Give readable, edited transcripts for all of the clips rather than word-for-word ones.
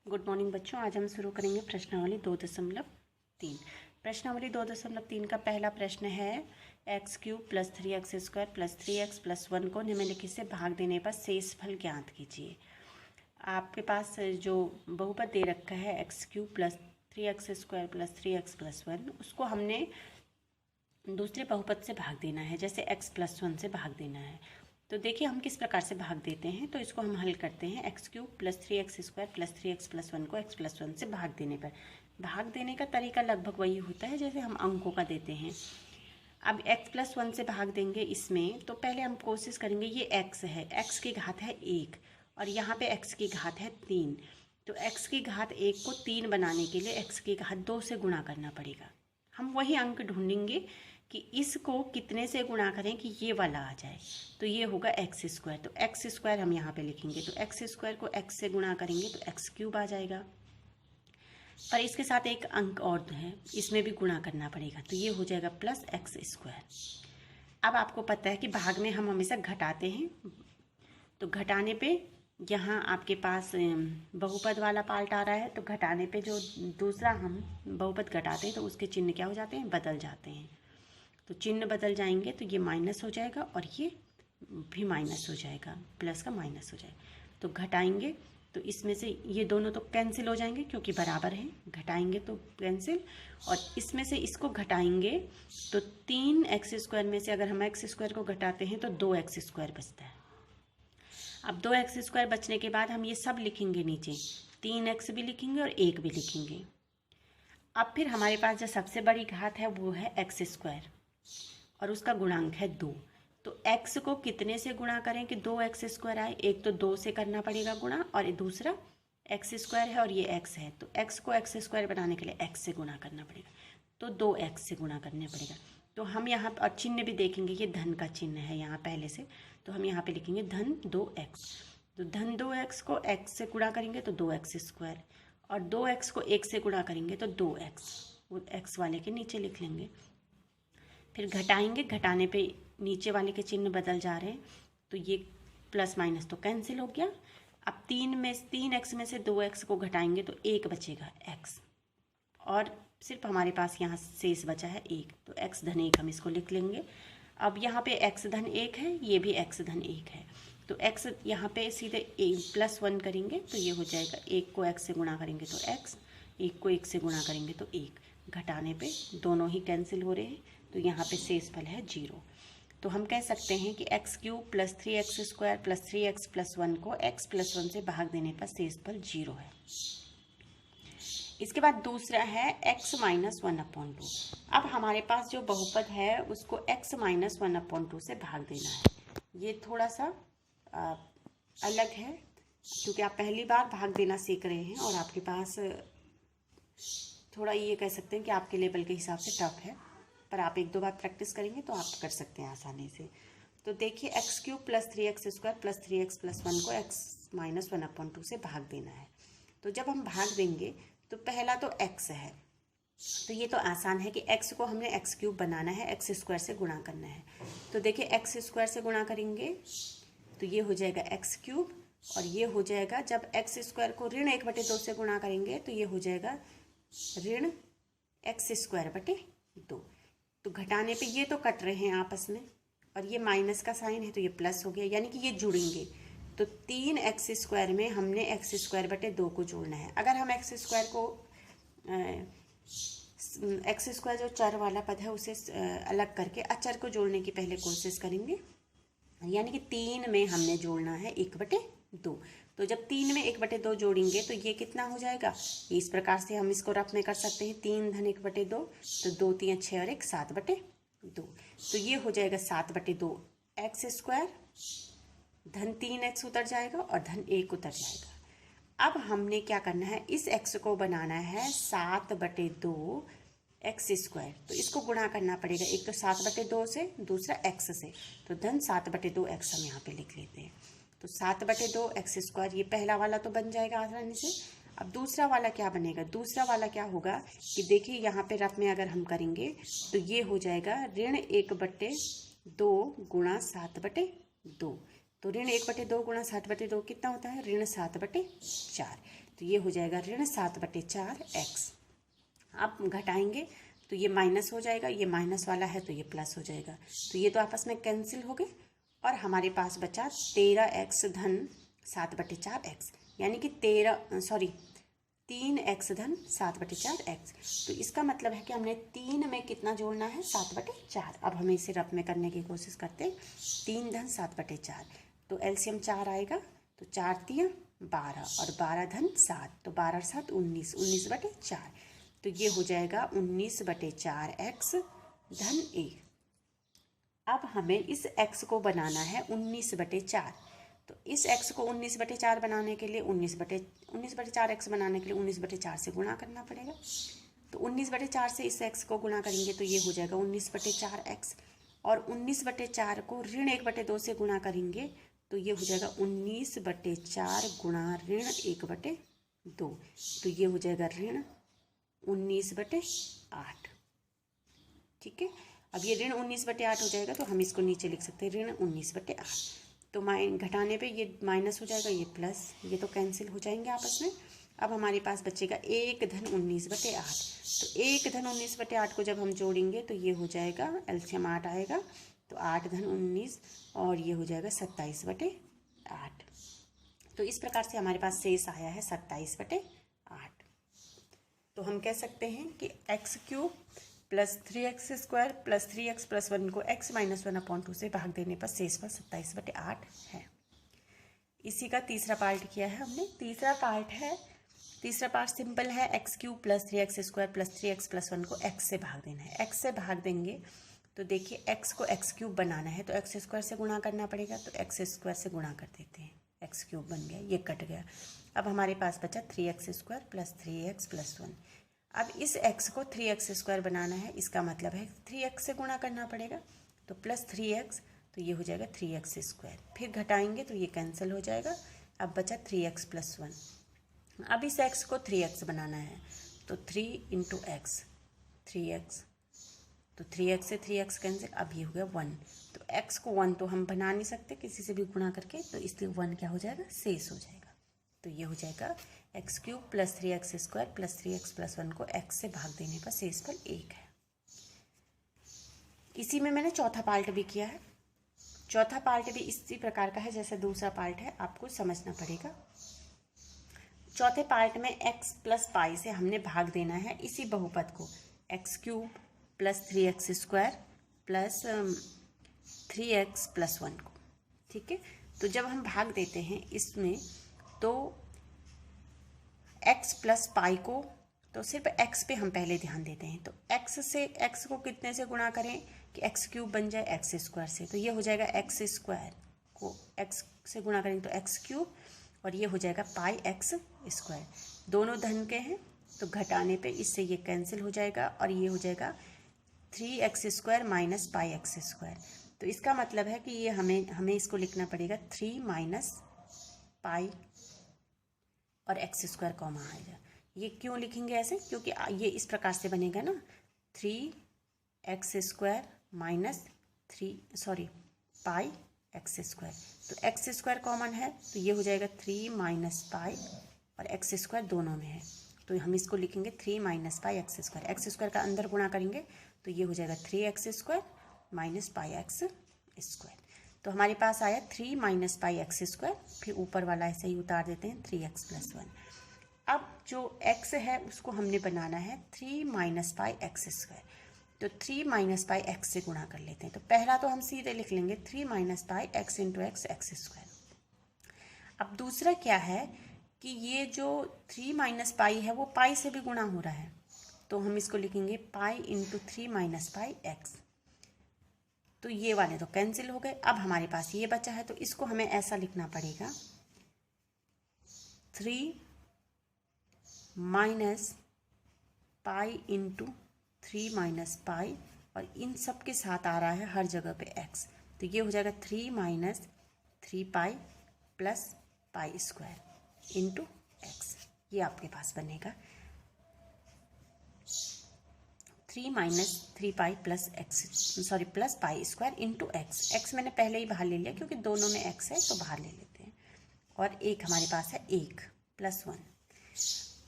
Good morning बच्चों। आज हम शुरू करेंगे प्रश्नावली 2.3। प्रश्नावली 2.3 का पहला प्रश्न है x³ + 3x² + 3x + 1 को निम्नलिखित से भाग देने पर शेष फल ज्ञात कीजिए। आपके पास जो बहुपद दे रखा है x³ + 3x² + 3x + 1, उसको हमने दूसरे बहुपद से भाग देना है, जैसे x + 1 से भाग देना है। तो देखिए हम किस प्रकार से भाग देते हैं। तो इसको हम हल करते हैं। x³ + 3x² + 3x + 1 को x + 1 से भाग देने पर, भाग देने का तरीका लगभग वही होता है जैसे हम अंकों का देते हैं। अब x + 1 से भाग देंगे इसमें, तो पहले हम कोशिश करेंगे, ये x है, x की घात है 1 और यहाँ पे x की घात है 3। तो x की घात 1 को 3 बनाने के लिए x की घात 2 से गुणा करना पड़ेगा। हम वही अंक ढूंढेंगे कि इसको कितने से गुणा करें कि ये वाला आ जाए। तो ये होगा x²। तो x² हम यहाँ पे लिखेंगे। तो x² को x से गुणा करेंगे तो x³ आ जाएगा। पर इसके साथ एक अंक और है, इसमें भी गुणा करना पड़ेगा। तो ये हो जाएगा +x²। अब आपको पता है कि भाग में हम हमेशा घटाते हैं। तो घटाने पे यहाँ आपके पास बहुपद वाला पार्ट आ रहा है, तो घटाने पे जो दूसरा हम बहुपद घटाते हैं तो उसके चिन्ह क्या हो जाते हैं, बदल जाते हैं। तो चिन्ह बदल जाएंगे तो ये माइनस हो जाएगा और ये भी माइनस हो जाएगा, प्लस का माइनस हो जाएगा। तो घटाएंगे तो इसमें से ये दोनों तो कैंसिल हो जाएंगे क्योंकि बराबर हैं, घटाएंगे तो कैंसिल। और इसमें से इसको घटाएंगे तो 3x² में से अगर हम x² को घटाते हैं तो 2x² बचता है। अब 2x² बचने के बाद हम ये सब लिखेंगे नीचे, 3x भी लिखेंगे और 1 भी लिखेंगे। अब फिर हमारे पास जो सबसे बड़ी घात है वो है x² और उसका गुणांक है 2। तो x को कितने से गुणा करें कि 2x² आए। एक तो 2 से करना पड़ेगा गुणा और दूसरा x² है और ये x है। तो x को x² बनाने के लिए x से गुणा करना पड़ेगा। तो 2x से गुणा करना पड़ेगा। तो हम यहाँ और चिन्ह भी देखेंगे, ये धन का चिन्ह है यहाँ पहले से। तो हम यहाँ पे लिखेंगे धन 2x। तो धन 2x को x से गुणा करेंगे तो 2x² और 2x को 1 से गुणा करेंगे तो 2x, वो x वाले के नीचे लिख लेंगे। फिर घटाएंगे, घटाने पे नीचे वाले के चिन्ह बदल जा रहे हैं। तो ये प्लस माइनस तो कैंसिल हो गया। अब 3x में से 2x को घटाएंगे तो 1 बचेगा x और सिर्फ हमारे पास यहाँ शेष बचा है 1। तो x धन 1 हम इसको लिख लेंगे। अब यहाँ पे x धन 1 है, ये भी x धन 1 है। तो x यहाँ पे सीधे +1 करेंगे तो ये हो जाएगा, 1 को x से गुणा करेंगे तो x, 1 को 1 से गुणा करेंगे तो 1। घटाने पे दोनों ही कैंसिल हो रहे हैं तो यहाँ पे शेष फल है 0। तो हम कह सकते हैं कि x³ + 3x² + 3x + 1 को x + 1 से भाग देने पर शेष फल 0 है। इसके बाद दूसरा है x - 1/2। अब हमारे पास जो बहुपद है उसको x - 1/2 से भाग देना है। ये थोड़ा सा अलग है क्योंकि आप पहली बार भाग देना सीख रहे हैं और आपके पास थोड़ा ये कह सकते हैं कि आपके लेवल के हिसाब से टफ है, पर आप 1-2 बार प्रैक्टिस करेंगे तो आप कर सकते हैं आसानी से। तो देखिए x³ + 3x² + 3x + 1 को x - 1/2 से भाग देना है। तो जब हम भाग देंगे तो पहला तो x है, तो ये तो आसान है कि x को हमने x³ बनाना है, x² से गुणा करना है। तो देखिए x² से गुणा करेंगे तो ये हो जाएगा x³ और ये हो जाएगा, जब x² को ऋण 1/2 से गुणा करेंगे तो ये हो जाएगा ऋण x²/2। तो घटाने पे ये तो कट रहे हैं आपस में और ये माइनस का साइन है तो ये प्लस हो गया, यानी कि ये जुड़ेंगे। तो 3x² में हमने x²/2 को जोड़ना है। अगर हम x² को x² जो चर वाला पद है उसे अलग करके अचर को जोड़ने की पहले कोशिश करेंगे, यानी कि 3 में हमने जोड़ना है 1/2। तो जब 3 में 1/2 जोड़ेंगे तो ये कितना हो जाएगा, इस प्रकार से हम इसको रफ में कर सकते हैं। 3 धन 1/2 तो 2 3 6 और 1 7/2। तो ये हो जाएगा 7/2 x² धन 3x उतर जाएगा और धन 1 उतर जाएगा। अब हमने क्या करना है, इस x को बनाना है 7/2 x²। तो इसको गुणा करना पड़ेगा, एक तो 7/2 से, दूसरा x से। तो धन 7/2 x हम यहाँ पे लिख लेते हैं। तो 7/2 x², ये पहला वाला तो बन जाएगा आसानी से। अब दूसरा वाला क्या बनेगा, दूसरा वाला क्या होगा कि देखिए यहाँ पे रफ में अगर हम करेंगे तो ये हो जाएगा ऋण 1/2 गुणा 7/2। तो ऋण 1/2 गुणा 7/2 कितना होता है, ऋण 7/4। तो ये हो जाएगा ऋण 7/4x। अब घटाएंगे तो ये माइनस हो जाएगा, ये माइनस वाला है तो ये प्लस हो जाएगा, तो ये तो आपस में कैंसिल हो गए और हमारे पास बचा 13x धन 7/4x, यानी कि 3x धन 7/4x। तो इसका मतलब है कि हमने 3 में कितना जोड़ना है, 7/4। अब हमें इसे रफ में करने की कोशिश करते हैं। 3 धन 7/4, तो एलसीएम 4 आएगा, तो 4 3 12 और 12 धन 7, तो 12 और 7 19, 19/4। तो ये हो जाएगा 19/4x धन a। अब हमें इस x को बनाना है 19/4। तो इस x को 19/4 बनाने के लिए 19/4x बनाने के लिए 19/4 से गुणा करना पड़ेगा। तो 19/4 से इस x को गुणा करेंगे तो ये हो जाएगा 19/4x, और 19/4 को ऋण 1/2 से गुणा करेंगे तो ये हो जाएगा 19/4 गुणा ऋण 1/2, तो ये हो जाएगा ऋण 19/8। ठीक है, अब ये ऋण 19/8 हो जाएगा तो हम इसको नीचे लिख सकते हैं ऋण 19/8। तो घटाने पे ये माइनस हो जाएगा, ये प्लस, ये तो कैंसिल हो जाएंगे आपस में। अब हमारे पास बचेगा 1 धन 19/8। तो 1 धन 19/8 को जब हम जोड़ेंगे तो ये हो जाएगा, एलसीएम 8 आएगा, तो 8 धन 19 और ये हो जाएगा 27/8। तो इस प्रकार से हमारे पास शेष आया है 27/8। तो हम कह सकते हैं कि x³ plus 3x² plus 3x plus 1 को x माइनस 1/2 से भाग देने पर शेष पर 27/8 है। इसी का तीसरा पार्ट किया है हमने। तीसरा पार्ट सिंपल है, x³ plus 3x² plus 3x plus 1 को x से भाग देना है। x से भाग देंगे तो देखिए x को x³ बनाना है तो x² से गुणा करना पड़ेगा, तो x² से गुणा कर देते हैं, x³ बन गया, ये कट गया। अब हमारे पास बचा 3x² प्लस 3x प्लस 1। अब इस x को 3x² बनाना है, इसका मतलब है 3x से गुणा करना पड़ेगा, तो प्लस 3x, तो ये हो जाएगा 3x²। फिर घटाएंगे तो ये कैंसिल हो जाएगा। अब बचा 3x प्लस 1। अब इस x को 3x बनाना है तो 3 × x, 3x, तो 3x से 3x कैंसिल, अब ये हो गया 1। तो x को 1 तो हम बना नहीं सकते किसी से भी गुणा करके, तो इसलिए 1 क्या हो जाएगा, शेष हो जाएगा। तो ये हो जाएगा x³ plus 3x² plus 3x plus 1 को x से भाग देने पर शेष फल 1 है। इसी में मैंने चौथा पार्ट भी किया है। चौथा पार्ट भी इसी प्रकार का है जैसे दूसरा पार्ट है, आपको समझना पड़ेगा। चौथे पार्ट में x प्लस पाई से हमने भाग देना है इसी बहुपद को, x³ plus 3x² plus 3x plus 1 को। ठीक है, तो जब हम भाग देते हैं इसमें तो x प्लस पाई को, तो सिर्फ x पे हम पहले ध्यान देते हैं। तो x से x को कितने से गुणा करें कि x³ बन जाए x² से, तो ये हो जाएगा x² को x से गुणा करेंगे तो x³ और ये हो जाएगा पाई x²। दोनों धन के हैं तो घटाने पे इससे ये कैंसिल हो जाएगा और ये हो जाएगा 3x² माइनस पाई x²। तो इसका मतलब है कि ये हमें इसको लिखना पड़ेगा 3 माइनस पाई और x² कॉमा आएगा। ये क्यों लिखेंगे ऐसे, क्योंकि ये इस प्रकार से बनेगा ना, 3x² माइनस पाई x²। तो x² कॉमन है तो ये हो जाएगा 3 माइनस पाई और x² दोनों में है, तो हम इसको लिखेंगे 3 माइनस पाई x²। x² का अंदर गुणा करेंगे तो ये हो जाएगा 3x² माइनस पाई x²। तो हमारे पास आया 3 माइनस पाई x², फिर ऊपर वाला ऐसे ही उतार देते हैं 3x प्लस 1। अब जो x है उसको हमने बनाना है 3 माइनस पाई x², तो 3 माइनस पाई x से गुणा कर लेते हैं। तो पहला तो हम सीधे लिख लेंगे 3 minus pi x into x x²। अब दूसरा क्या है कि ये जो 3 माइनस पाई है वो पाई से भी गुणा हो रहा है, तो हम इसको लिखेंगे pi into 3 minus pi x। तो ये वाले तो कैंसिल हो गए। अब हमारे पास ये बचा है तो इसको हमें ऐसा लिखना पड़ेगा 3 minus pi into 3 minus pi, और इन सब के साथ आ रहा है हर जगह पे x, तो ये हो जाएगा 3 माइनस 3 पाई प्लस पाई² इंटू एक्स। ये आपके पास बनेगा 3 माइनस 3 पाई प्लस प्लस पाई² इंटू एक्स। एक्स मैंने पहले ही बाहर ले लिया क्योंकि दोनों में x है तो बाहर ले लेते हैं, और एक हमारे पास है 1 प्लस 1।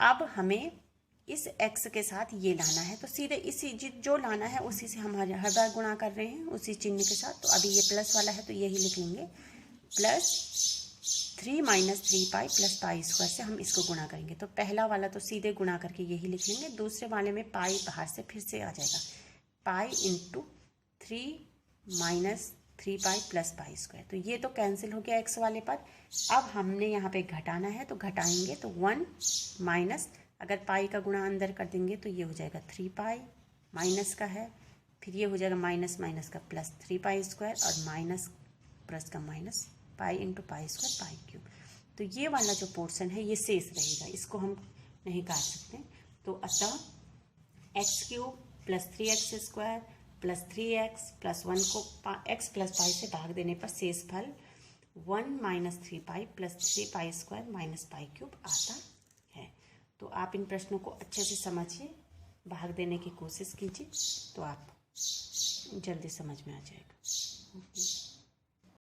अब हमें इस x के साथ ये लाना है, तो सीधे इसी जो लाना है उसी से हम हर बार गुणा कर रहे हैं उसी चिन्ह के साथ। तो अभी ये प्लस वाला है तो यही लिख लेंगे, plus 3 minus 3 pi plus pi square से हम इसको गुणा करेंगे। तो पहला वाला तो सीधे गुणा करके यही लिख लेंगे, दूसरे वाले में पाई बाहर से फिर से आ जाएगा, pi into 3 minus 3 pi plus pi square. तो ये तो कैंसिल हो गया x वाले पर। अब हमने यहाँ पे घटाना है तो घटाएंगे, तो 1 माइनस, अगर पाई का गुणा अंदर कर देंगे तो ये हो जाएगा 3 पाई, माइनस का है, फिर ये हो जाएगा माइनस माइनस का प्लस 3 पाई स्क्वायर, और माइनस प्लस का minus, pi into pi square pi cube. तो ये वाला जो पोर्शन है ये शेष रहेगा, इसको हम नहीं काट सकते। तो अतः x cube plus 3x square plus 3x plus 1 को x प्लस पाई से भाग देने पर शेष फल 1 minus 3 pi plus 3 pi square minus pi cube आता है। तो आप इन प्रश्नों को अच्छे से समझिए, भाग देने की कोशिश कीजिए, तो आप जल्दी समझ में आ जाएगा।